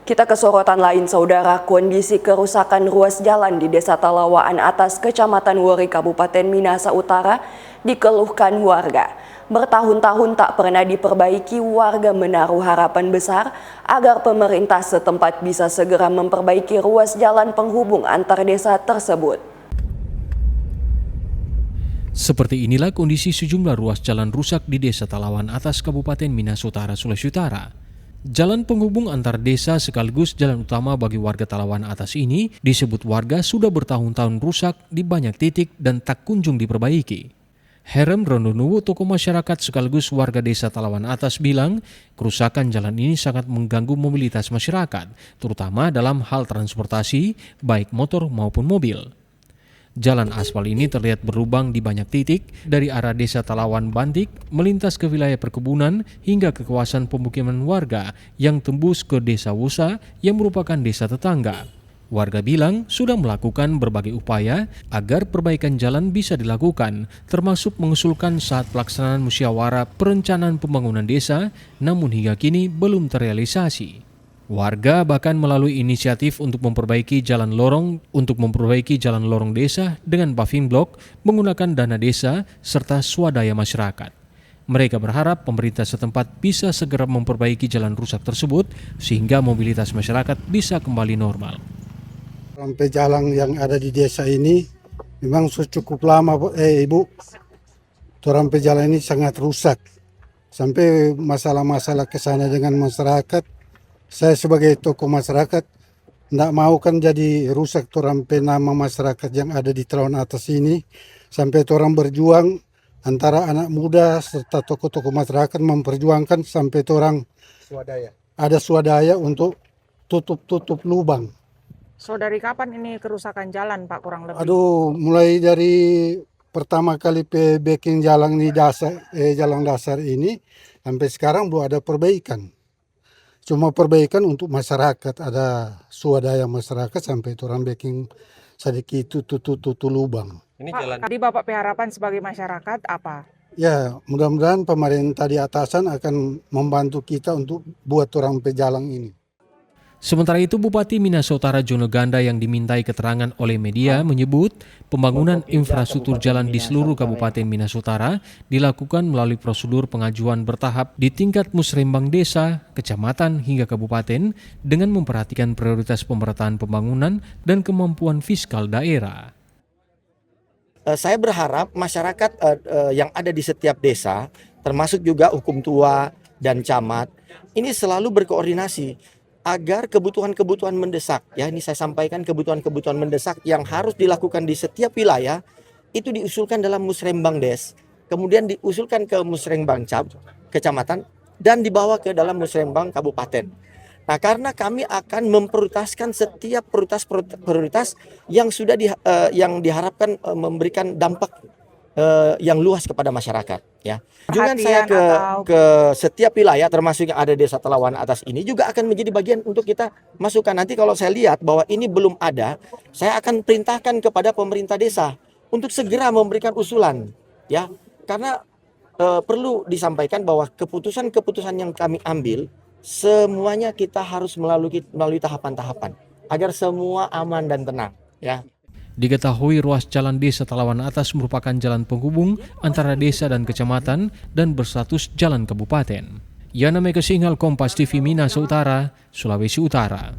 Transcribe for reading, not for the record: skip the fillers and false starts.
Kita ke sorotan lain, saudara. Kondisi kerusakan ruas jalan di Desa Talawaan Atas, Kecamatan Wori, Kabupaten Minahasa Utara dikeluhkan warga. Bertahun-tahun tak pernah diperbaiki, warga menaruh harapan besar agar pemerintah setempat bisa segera memperbaiki ruas jalan penghubung antar desa tersebut. Seperti inilah kondisi sejumlah ruas jalan rusak di Desa Talawaan Atas, Kabupaten Minahasa Utara, Sulawesi Utara. Jalan penghubung antar desa sekaligus jalan utama bagi warga Talawaan Atas ini disebut warga sudah bertahun-tahun rusak di banyak titik dan tak kunjung diperbaiki. Herem Rondonuwu, tokoh masyarakat sekaligus warga Desa Talawaan Atas bilang kerusakan jalan ini sangat mengganggu mobilitas masyarakat, terutama dalam hal transportasi, baik motor maupun mobil. Jalan aspal ini terlihat berlubang di banyak titik dari arah Desa Talawaan Bantik melintas ke wilayah perkebunan hingga ke kawasan pemukiman warga yang tembus ke Desa Wusa yang merupakan desa tetangga. Warga bilang sudah melakukan berbagai upaya agar perbaikan jalan bisa dilakukan, termasuk mengusulkan saat pelaksanaan musyawarah perencanaan pembangunan desa, namun hingga kini belum terrealisasi. Warga bahkan melalui inisiatif untuk memperbaiki jalan lorong desa dengan paving block menggunakan dana desa serta swadaya masyarakat. Mereka berharap pemerintah setempat bisa segera memperbaiki jalan rusak tersebut sehingga mobilitas masyarakat bisa kembali normal. Sampai jalan yang ada di desa ini memang sudah cukup lama, Ibu. Sampai jalan ini sangat rusak. Sampai masalah-masalah kesana dengan masyarakat. Saya sebagai tokoh masyarakat tidak mau kan jadi rusak sampai nama masyarakat yang ada di Talawaan Atas ini. Sampai orang berjuang antara anak muda serta tokoh-tokoh masyarakat memperjuangkan sampai orang ada swadaya untuk tutup lubang. So dari kapan ini kerusakan jalan, Pak, kurang lebih? Mulai dari pertama kali bikin jalan di jalan dasar ini sampai sekarang belum ada perbaikan. Cuma perbaikan untuk masyarakat, ada swadaya masyarakat sampai orang bikin sedikit tutup lubang. Ini jalan. Tadi Bapak harapan sebagai masyarakat apa? Ya, mudah-mudahan pemerintah di atasan akan membantu kita untuk buat orang pejalan ini. Sementara itu, Bupati Minahasa Utara Jono Ganda yang dimintai keterangan oleh media menyebut pembangunan infrastruktur jalan di seluruh Kabupaten Minahasa Utara dilakukan melalui prosedur pengajuan bertahap di tingkat musrembang desa, kecamatan hingga kabupaten dengan memperhatikan prioritas pemerataan pembangunan dan kemampuan fiskal daerah. Saya berharap masyarakat yang ada di setiap desa, termasuk juga hukum tua dan camat, ini selalu berkoordinasi agar kebutuhan-kebutuhan mendesak, ya ini saya sampaikan kebutuhan-kebutuhan mendesak yang harus dilakukan di setiap wilayah itu diusulkan dalam musrembang des, kemudian diusulkan ke musrembang kecamatan dan dibawa ke dalam musrembang kabupaten. Nah, karena kami akan memprioritaskan setiap prioritas yang sudah yang diharapkan memberikan dampak yang luas kepada masyarakat, ya. Kunjungan saya ke setiap wilayah termasuk yang ada di Desa Talawaan Atas ini juga akan menjadi bagian untuk kita masukkan. Nanti kalau saya lihat bahwa ini belum ada, saya akan perintahkan kepada pemerintah desa untuk segera memberikan usulan, ya. Karena perlu disampaikan bahwa keputusan-keputusan yang kami ambil semuanya kita harus melalui tahapan-tahapan agar semua aman dan tenang, ya. Diketahui ruas jalan Desa Talawaan Atas merupakan jalan penghubung antara desa dan kecamatan dan berstatus jalan kabupaten. Yana Mega Singhal, Kompas TV, Minahasa Utara, Sulawesi Utara.